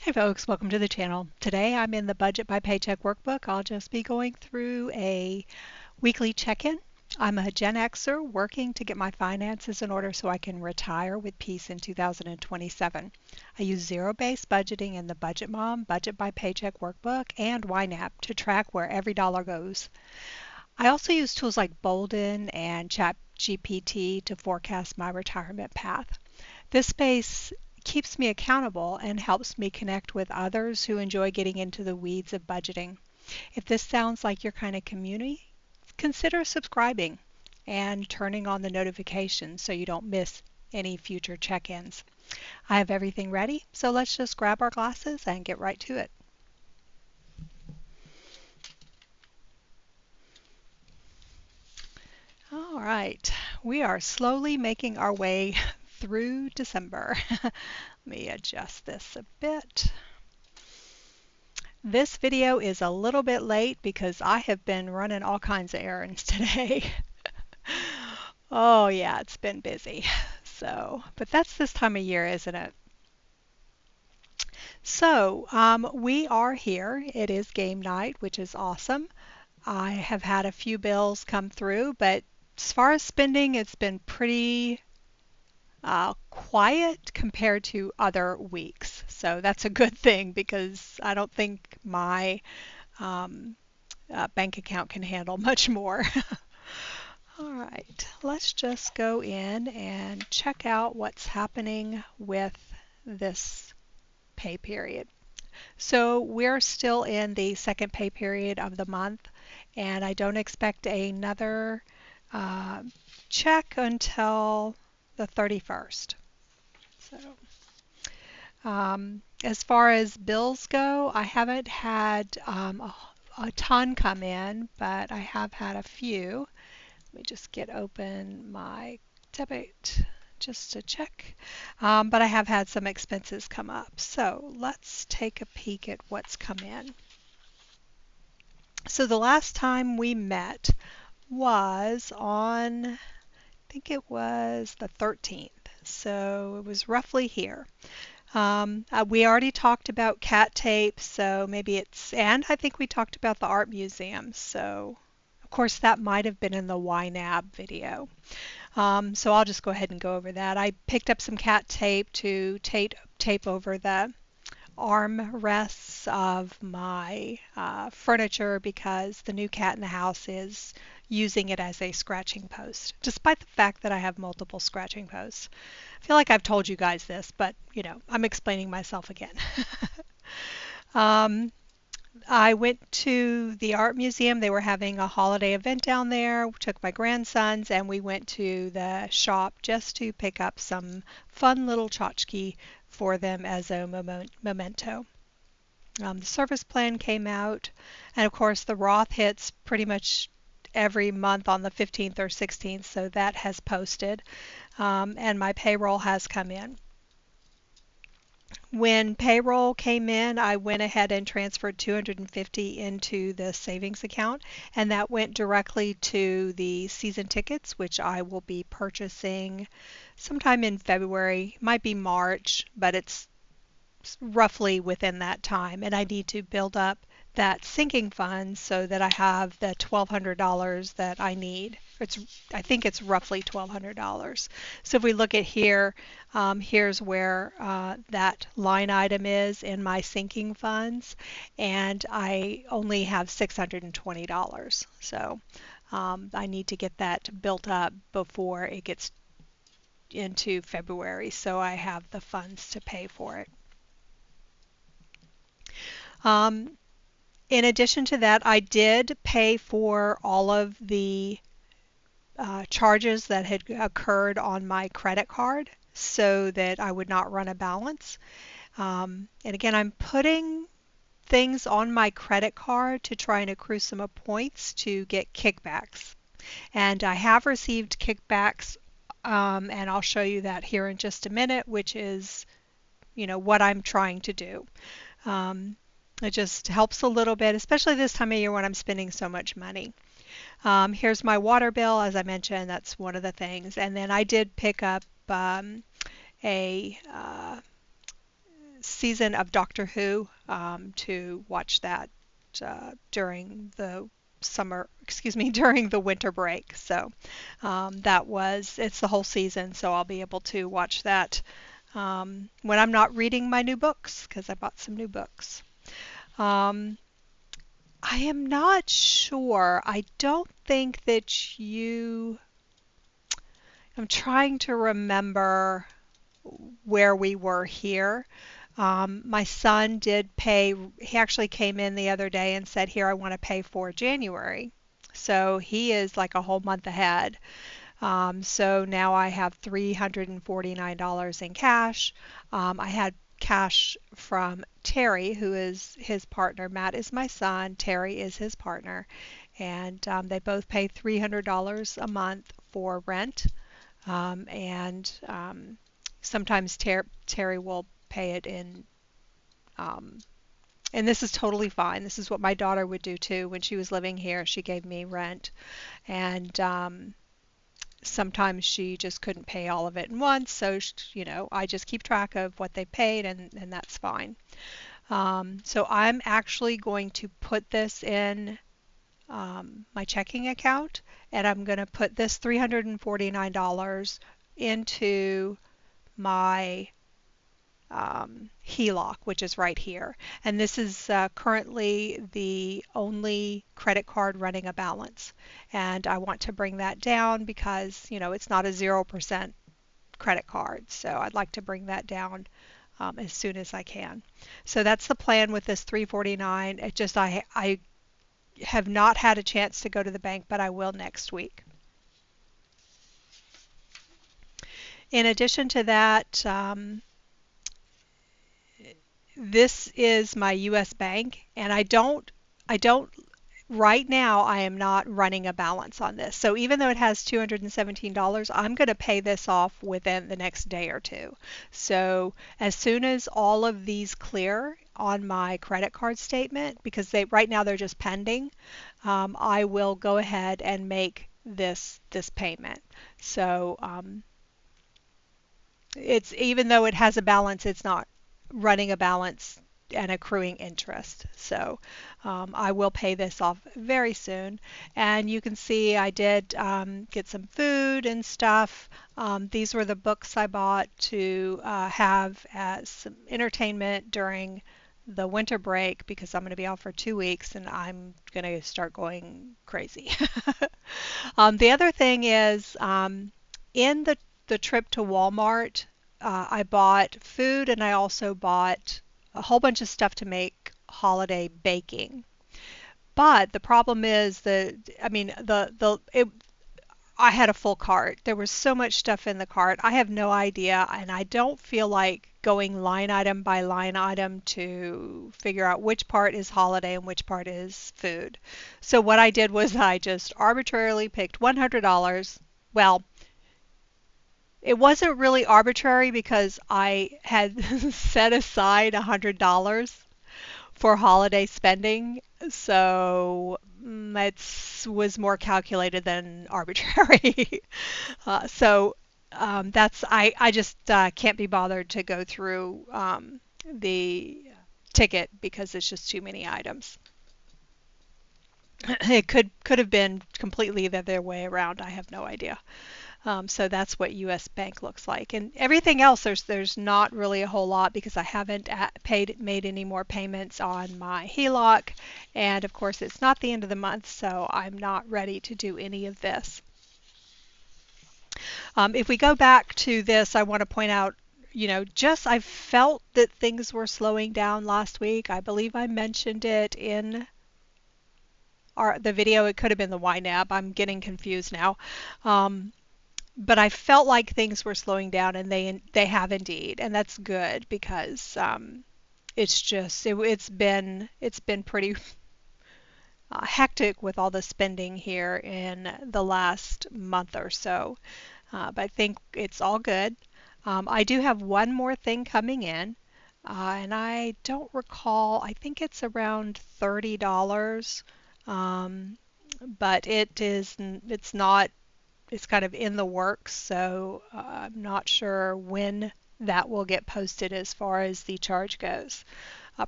Hey folks, welcome to the channel. Today I'm in the Budget by Paycheck Workbook. I'll just be going through a weekly check-in. I'm a Gen Xer working to get my finances in order so I can retire with peace in 2027. I use zero-based budgeting in the Budget Mom, Budget by Paycheck Workbook, and YNAB to track where every dollar goes. I also use tools like Bolden and ChatGPT to forecast my retirement path. This space keeps me accountable and helps me connect with others who enjoy getting into the weeds of budgeting. If this sounds like your kind of community, consider subscribing and turning on the notifications so you don't miss any future check-ins. I have everything ready, so let's just grab our glasses and get right to it. All right, we are slowly making our way through December. Let me adjust this a bit. This video is a little bit late because I have been running all kinds of errands today. Oh yeah, it's been busy. But that's this time of year, isn't it? We are here. It is game night, which is awesome. I have had a few bills come through, but as far as spending, it's been pretty quiet compared to other weeks. So that's a good thing because I don't think my bank account can handle much more. All right, let's just go in and check out what's happening with this pay period. So we're still in the second pay period of the month, and I don't expect another check until the 31st. As far as bills go, I haven't had a ton come in, but I have had a few. Let me just get open my debit just to check. But I have had some expenses come up. So let's take a peek at what's come in. So the last time we met was on, I think it was the 13th. So it was roughly here. We already talked about cat tape, so maybe and I think we talked about the art museum. So of course that might have been in the YNAB video. So I'll just go ahead and go over that. I picked up some cat tape to tape over the arm rests of my furniture because the new cat in the house is using it as a scratching post, despite the fact that I have multiple scratching posts. I feel like I've told you guys this, but I'm explaining myself again. I went to the art museum. They were having a holiday event down there. We took my grandsons and we went to the shop just to pick up some fun little tchotchke for them as a memento. The service plan came out, and of course the Roth hits pretty much every month on the 15th or 16th, so that has posted, and my payroll has come in. When payroll came in, I went ahead and transferred $250 into the savings account, and that went directly to the season tickets, which I will be purchasing sometime in February. Might be March, but it's roughly within that time, and I need to build up that sinking fund so that I have the $1,200 that I need. I think it's roughly $1,200. So if we look at here, here's where that line item is in my sinking funds, and I only have $620. So I need to get that built up before it gets into February, so I have the funds to pay for it. In addition to that, I did pay for all of the charges that had occurred on my credit card so that I would not run a balance. And again, I'm putting things on my credit card to try and accrue some points to get kickbacks. And I have received kickbacks, and I'll show you that here in just a minute, which is, what I'm trying to do. It just helps a little bit, especially this time of year when I'm spending so much money. Here's my water bill, as I mentioned, that's one of the things. And then I did pick up a season of Doctor Who to watch that during the summer, excuse me, during the winter break. So it's the whole season, so I'll be able to watch that when I'm not reading my new books, because I bought some new books. Um, I am not sure. I don't think that I'm trying to remember where we were here. My son did pay, he actually came in the other day and said, here, I want to pay for January. So he is like a whole month ahead. So now I have $349 in cash. I had cash from Terry, who is his partner. Matt is my son, Terry is his partner. And they both pay $300 a month for rent. And sometimes Terry will pay it in, and this is totally fine. This is what my daughter would do too. When she was living here, she gave me rent. And sometimes she just couldn't pay all of it in once. So, I just keep track of what they paid, and that's fine. So I'm actually going to put this in my checking account, and I'm going to put this $349 into my HELOC, which is right here. And this is currently the only credit card running a balance. And I want to bring that down because, it's not a 0% credit card. So I'd like to bring that down as soon as I can. So that's the plan with this 349. It just I have not had a chance to go to the bank, but I will next week. In addition to that, this is my US bank, and I don't, right now I am not running a balance on this. So even though it has $217, I'm going to pay this off within the next day or two. So as soon as all of these clear on my credit card statement, because right now they're just pending, I will go ahead and make this payment. So it's, even though it has a balance, it's not running a balance and accruing interest. So I will pay this off very soon. And you can see I did get some food and stuff. These were the books I bought to have as some entertainment during the winter break, because I'm going to be off for 2 weeks and I'm going to start going crazy. The other thing is, in the trip to Walmart, I bought food, and I also bought a whole bunch of stuff to make holiday baking. But the problem is I had a full cart. There was so much stuff in the cart. I have no idea, and I don't feel like going line item by line item to figure out which part is holiday and which part is food. So what I did was I just arbitrarily picked $100. Well, it wasn't really arbitrary because I had set aside $100 for holiday spending, so it was more calculated than arbitrary. I just can't be bothered to go through the ticket because it's just too many items. It could have been completely the other way around. I have no idea. So that's what US Bank looks like. And everything else, there's not really a whole lot because I haven't made any more payments on my HELOC. And of course, it's not the end of the month, so I'm not ready to do any of this. If we go back to this, I want to point out, I felt that things were slowing down last week. I believe I mentioned it in the video. It could have been the YNAB. I'm getting confused now. But I felt like things were slowing down, and they have indeed, and that's good because it's been pretty hectic with all the spending here in the last month or so. But I think it's all good. I do have one more thing coming in, and I don't recall. I think it's around $30, but it's not. It's kind of in the works, so I'm not sure when that will get posted as far as the charge goes,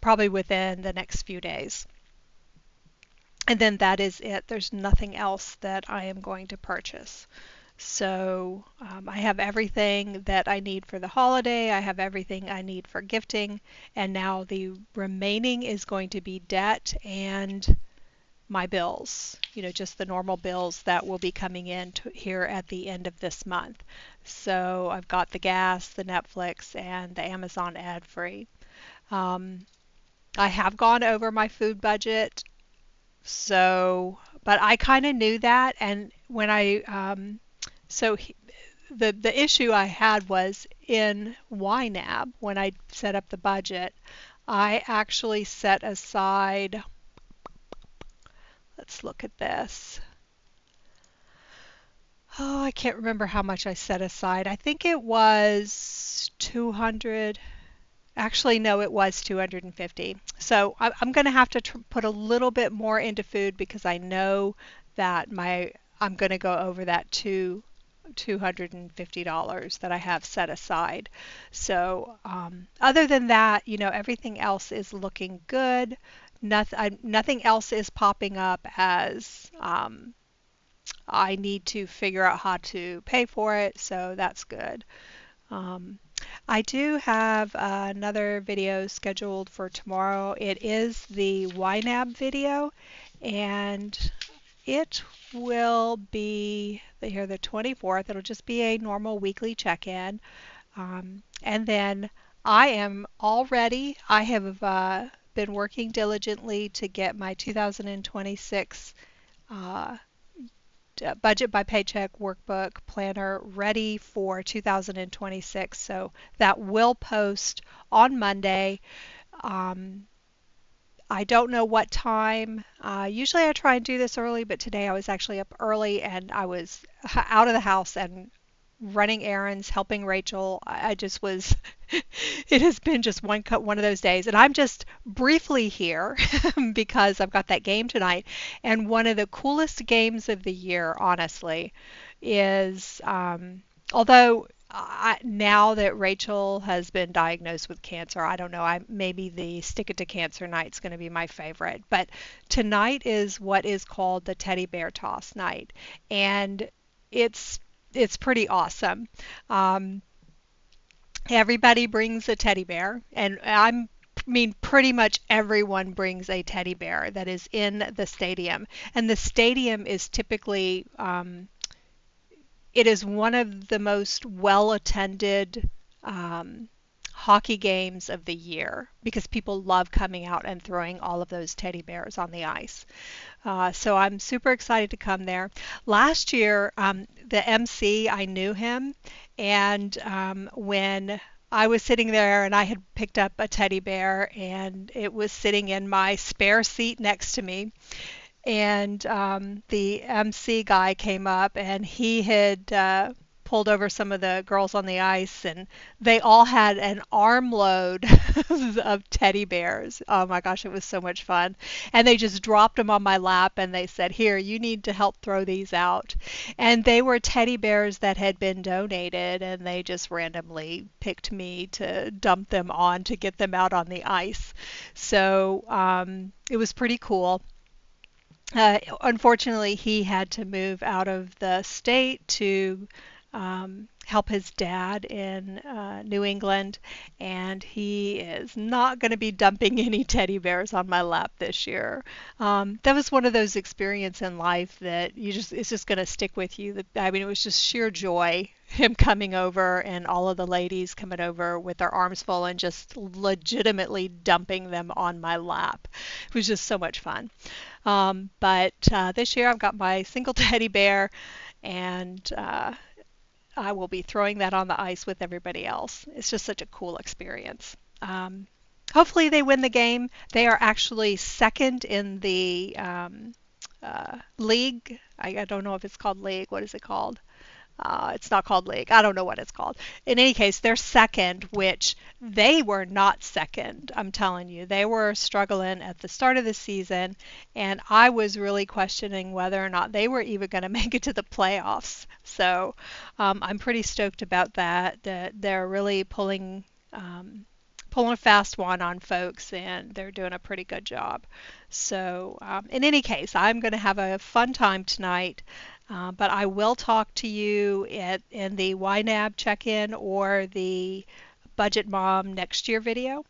probably within the next few days. And then that is it. There's nothing else that I am going to purchase. So I have everything that I need for the holiday. I have everything I need for gifting. And now the remaining is going to be debt and my bills, just the normal bills that will be coming in here at the end of this month. So I've got the gas, the Netflix, and the Amazon ad-free. I have gone over my food budget, but I kind of knew that, and when the issue I had was in YNAB, when I set up the budget, I actually set aside, let's look at this. Oh, I can't remember how much I set aside. I think it was 200. Actually, no, it was 250. So I'm going to have to put a little bit more into food because I know that I'm going to go over that $250 that I have set aside. So other than that, everything else is looking good. Nothing else is popping up as I need to figure out how to pay for it, so that's good. I do have another video scheduled for tomorrow. It is the YNAB video, and it will be here the 24th. It'll just be a normal weekly check-in. And then I have been working diligently to get my 2026 Budget by Paycheck Workbook Planner ready for 2026. So that will post on Monday. I don't know what time. Usually I try and do this early, but today I was actually up early and I was out of the house and running errands, helping Rachel. I just was, it has been just one of those days. And I'm just briefly here because I've got that game tonight. And one of the coolest games of the year, honestly, is, although now that Rachel has been diagnosed with cancer, I don't know, maybe the Stick It to Cancer night's going to be my favorite. But tonight is what is called the Teddy Bear Toss night. And it's pretty awesome. Everybody brings a teddy bear, and I mean pretty much everyone brings a teddy bear that is in the stadium. And the stadium is typically, it is one of the most well-attended hockey games of the year because people love coming out and throwing all of those teddy bears on the ice. So I'm super excited to come there. Last year, the MC, I knew him, and when I was sitting there and I had picked up a teddy bear and it was sitting in my spare seat next to me, and the MC guy came up and he had pulled over some of the girls on the ice, and they all had an armload of teddy bears. Oh my gosh, it was so much fun. And they just dropped them on my lap and they said, "Here, you need to help throw these out." And they were teddy bears that had been donated, and they just randomly picked me to dump them on to get them out on the ice. So it was pretty cool. Unfortunately, he had to move out of the state to help his dad in New England, and he is not going to be dumping any teddy bears on my lap this year. That was one of those experiences in life that it's just going to stick with you. I mean, it was just sheer joy, him coming over and all of the ladies coming over with their arms full and just legitimately dumping them on my lap. It was just so much fun. But this year I've got my single teddy bear, and I will be throwing that on the ice with everybody else. It's just such a cool experience. Hopefully they win the game. They are actually second in the league. I don't know if it's called league. What is it called? It's not called league. I don't know what it's called. In any case, they're second, which they were not second. I'm telling you, they were struggling at the start of the season, and I was really questioning whether or not they were even going to make it to the playoffs. So I'm pretty stoked about that. That they're really pulling a fast one on folks, and they're doing a pretty good job. So, in any case, I'm going to have a fun time tonight, but I will talk to you in the YNAB check-in or the Budget Mom next year video,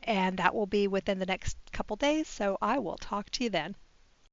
and that will be within the next couple days. So I will talk to you then.